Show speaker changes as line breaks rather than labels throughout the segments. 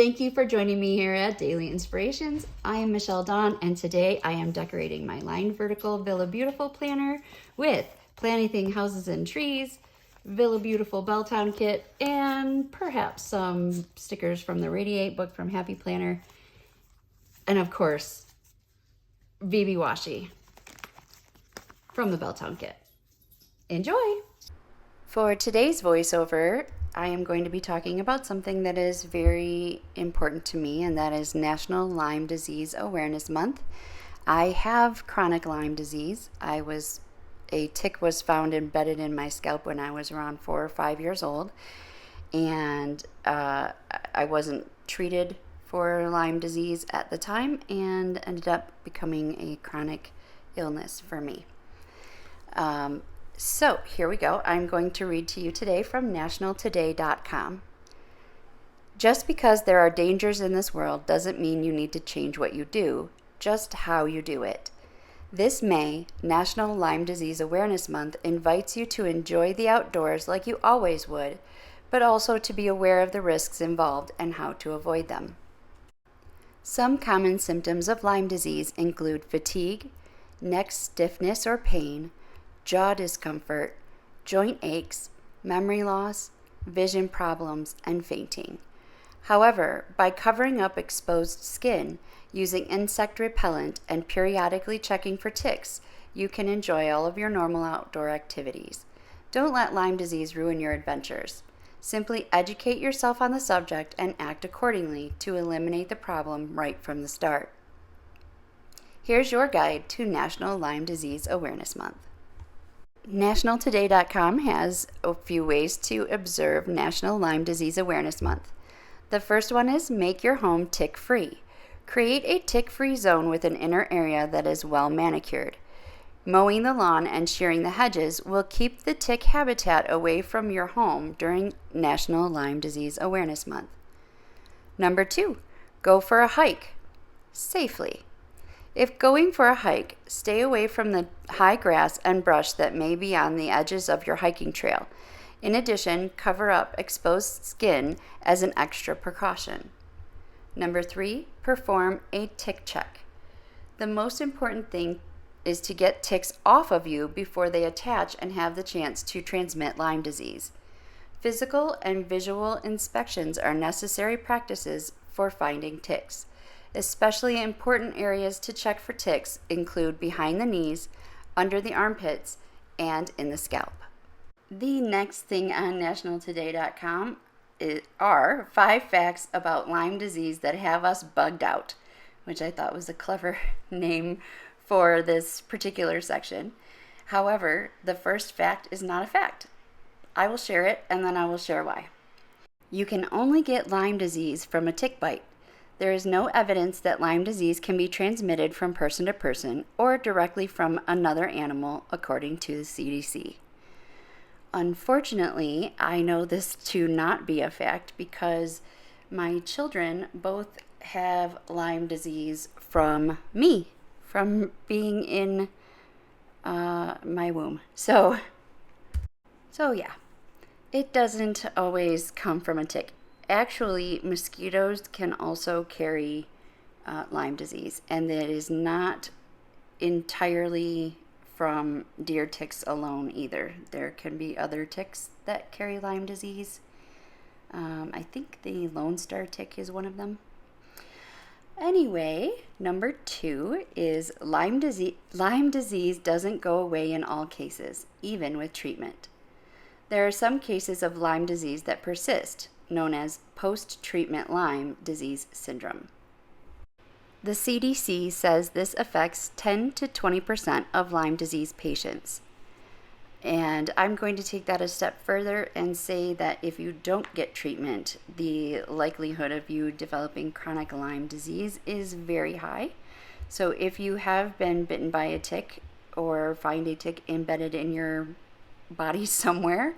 Thank you for joining me here at Daily Inspirations. I am Michelle Dawn, and today I am decorating my lined vertical VillabeauTIFFul planner with Planything houses and trees, VillabeauTIFFul Belltown kit, and perhaps some stickers from the Radiate book from Happy Planner, and of course, VB washi from the Belltown kit. Enjoy! For today's voiceover, I am going to be talking about something that is very important to me, and that is National Lyme Disease Awareness Month. I have chronic Lyme disease. A tick was found embedded in my scalp when I was around 4 or 5 years old, and I wasn't treated for Lyme disease at the time and ended up becoming a chronic illness for me. So here we go. I'm going to read to you today from nationaltoday.com. Just because there are dangers in this world doesn't mean you need to change what you do, just how you do it. This May, National Lyme Disease Awareness Month invites you to enjoy the outdoors like you always would, but also to be aware of the risks involved and how to avoid them. Some common symptoms of Lyme disease include fatigue, neck stiffness or pain, jaw discomfort, joint aches, memory loss, vision problems, and fainting. However, by covering up exposed skin, using insect repellent, and periodically checking for ticks, you can enjoy all of your normal outdoor activities. Don't let Lyme disease ruin your adventures. Simply educate yourself on the subject and act accordingly to eliminate the problem right from the start. Here's your guide to National Lyme Disease Awareness Month. NationalToday.com has a few ways to observe National Lyme Disease Awareness Month. The first one is make your home tick-free. Create a tick-free zone with an inner area that is well manicured. Mowing the lawn and shearing the hedges will keep the tick habitat away from your home during National Lyme Disease Awareness Month. Number 2, go for a hike safely. If going for a hike, stay away from the high grass and brush that may be on the edges of your hiking trail. In addition, cover up exposed skin as an extra precaution. Number 3, perform a tick check. The most important thing is to get ticks off of you before they attach and have the chance to transmit Lyme disease. Physical and visual inspections are necessary practices for finding ticks. Especially important areas to check for ticks include behind the knees, under the armpits, and in the scalp. The next thing on nationaltoday.com are 5 facts about Lyme disease that have us bugged out, which I thought was a clever name for this particular section. However, the first fact is not a fact. I will share it, and then I will share why. You can only get Lyme disease from a tick bite. There is no evidence that Lyme disease can be transmitted from person to person or directly from another animal, according to the CDC. Unfortunately, I know this to not be a fact because my children both have Lyme disease from me, from being in my womb. So yeah, it doesn't always come from a tick. Actually, mosquitoes can also carry Lyme disease, and that is not entirely from deer ticks alone either. There can be other ticks that carry Lyme disease. I think the Lone Star tick is one of them. Anyway, number 2 is Lyme disease. Lyme disease doesn't go away in all cases, even with treatment. There are some cases of Lyme disease that persist, known as post-treatment Lyme disease syndrome. The CDC says this affects 10 to 20% of Lyme disease patients. And I'm going to take that a step further and say that if you don't get treatment, the likelihood of you developing chronic Lyme disease is very high. So if you have been bitten by a tick or find a tick embedded in your body somewhere,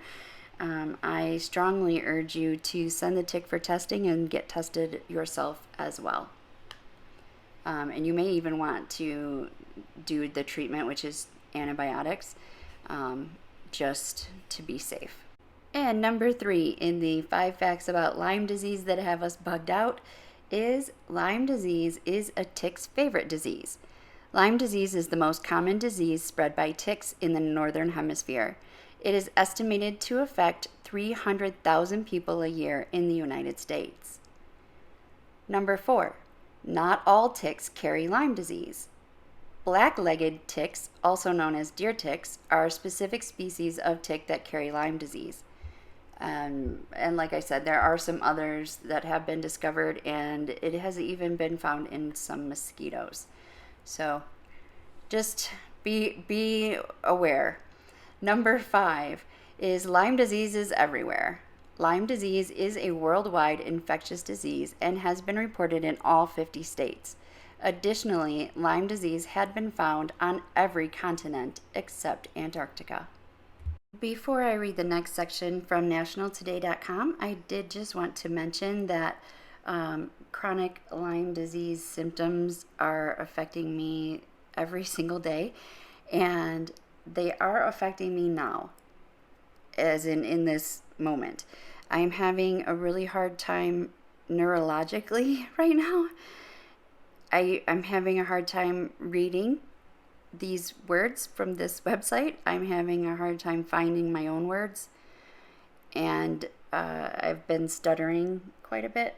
I strongly urge you to send the tick for testing and get tested yourself as well. And you may even want to do the treatment, which is antibiotics, just to be safe. And number 3 in the 5 facts about Lyme disease that have us bugged out is Lyme disease is a tick's favorite disease. Lyme disease is the most common disease spread by ticks in the northern hemisphere. It is estimated to affect 300,000 people a year in the United States. Number 4, not all ticks carry Lyme disease. Black-legged ticks, also known as deer ticks, are a specific species of tick that carry Lyme disease. And like I said, there are some others that have been discovered, and it has even been found in some mosquitoes. So just be aware. Number 5 is Lyme disease is everywhere. Lyme disease is a worldwide infectious disease and has been reported in all 50 states. Additionally, Lyme disease had been found on every continent except Antarctica. Before I read the next section from nationaltoday.com, I did just want to mention that chronic Lyme disease symptoms are affecting me every single day, and they are affecting me now, as in this moment. I'm having a really hard time neurologically right now. I'm having a hard time reading these words from this website. I'm having a hard time finding my own words, and I've been stuttering quite a bit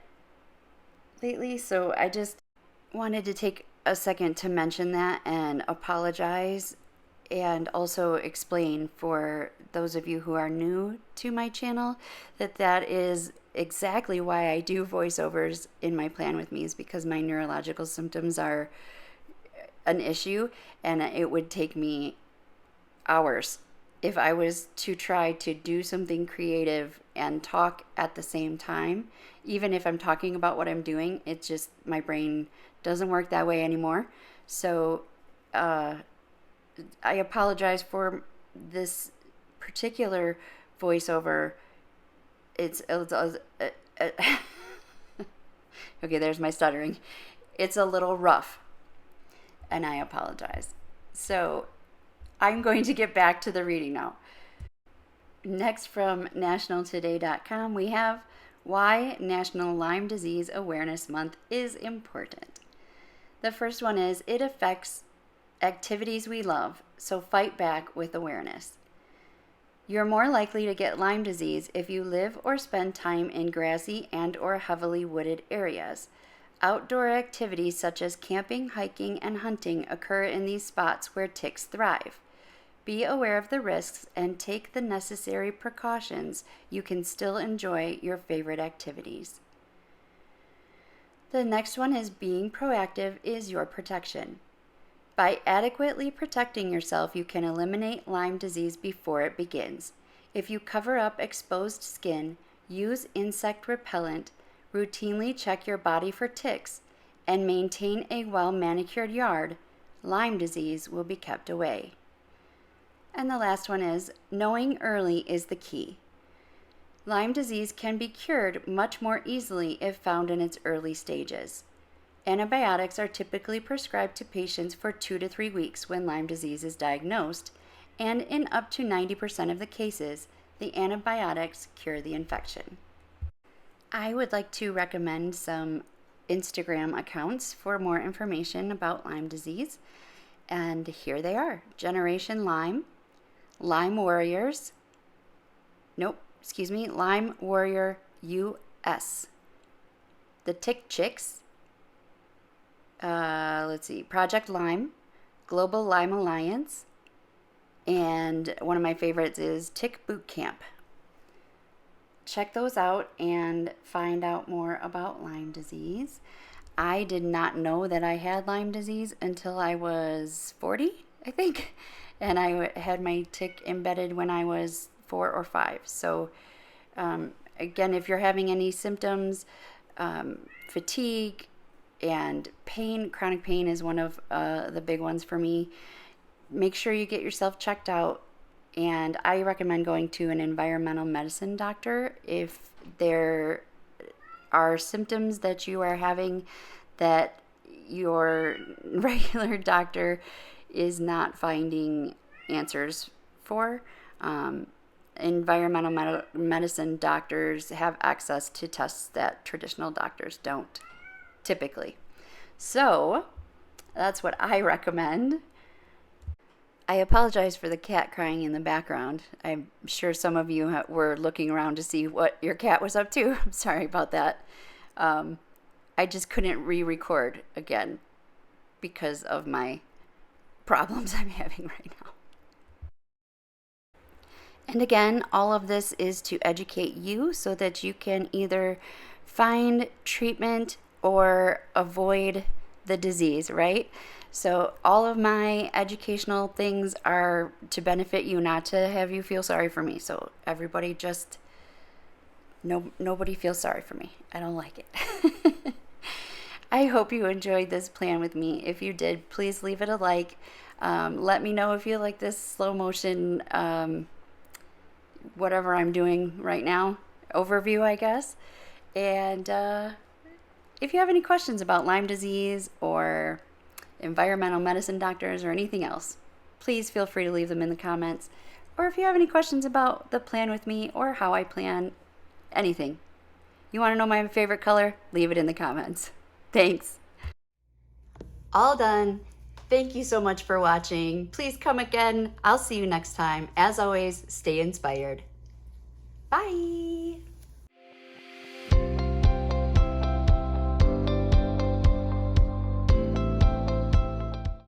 lately, so I just wanted to take a second to mention that and apologize, and also explain for those of you who are new to my channel that is exactly why I do voiceovers in my Plan With Me, is because my neurological symptoms are an issue, and it would take me hours if I was to try to do something creative and talk at the same time. Even if I'm talking about what I'm doing, it's just my brain doesn't work that way anymore. So I apologize for this particular voiceover. It's okay, there's my stuttering. It's a little rough, and I apologize. So I'm going to get back to the reading now. Next, from nationaltoday.com, we have why National Lyme Disease Awareness Month is important. The first one is, it affects activities we love, so fight back with awareness. You're more likely to get Lyme disease if you live or spend time in grassy and or heavily wooded areas. Outdoor activities such as camping, hiking, and hunting occur in these spots where ticks thrive. Be aware of the risks and take the necessary precautions. You can still enjoy your favorite activities. The next one is, being proactive is your protection. By adequately protecting yourself, you can eliminate Lyme disease before it begins. If you cover up exposed skin, use insect repellent, routinely check your body for ticks, and maintain a well-manicured yard, Lyme disease will be kept away. And the last one is, knowing early is the key. Lyme disease can be cured much more easily if found in its early stages. Antibiotics are typically prescribed to patients for 2 to 3 weeks when Lyme disease is diagnosed, and in up to 90% of the cases, the antibiotics cure the infection. I would like to recommend some Instagram accounts for more information about Lyme disease, and here they are: Generation Lyme, Lyme Warriors, Lyme Warrior US, The Tick Chicks, Project Lyme, Global Lyme Alliance, and one of my favorites is Tick Boot Camp. Check those out and find out more about Lyme disease. I did not know that I had Lyme disease until I was 40, I think, and I had my tick embedded when I was 4 or 5. So again, if you're having any symptoms, fatigue and pain, chronic pain is one of the big ones for me, make sure you get yourself checked out. And I recommend going to an environmental medicine doctor if there are symptoms that you are having that your regular doctor is not finding answers for. environmental medicine doctors have access to tests that traditional doctors don't typically. So that's what I recommend. I apologize for the cat crying in the background. I'm sure some of you were looking around to see what your cat was up to. I'm sorry about that. I just couldn't re-record again because of my problems I'm having right now. And again, all of this is to educate you so that you can either find treatment or avoid the disease, right? So all of my educational things are to benefit you, not to have you feel sorry for me. So everybody just, nobody feels sorry for me. I don't like it. I hope you enjoyed this plan with me. If you did, please leave it a like. Let me know if you like this slow motion, whatever I'm doing right now, overview, I guess. And if you have any questions about Lyme disease or environmental medicine doctors or anything else, please feel free to leave them in the comments. Or if you have any questions about the plan with me or how I plan anything, you want to know my favorite color, leave it in the comments. Thanks. All done. Thank you so much for watching. Please come again. I'll see you next time. As always, stay inspired. Bye.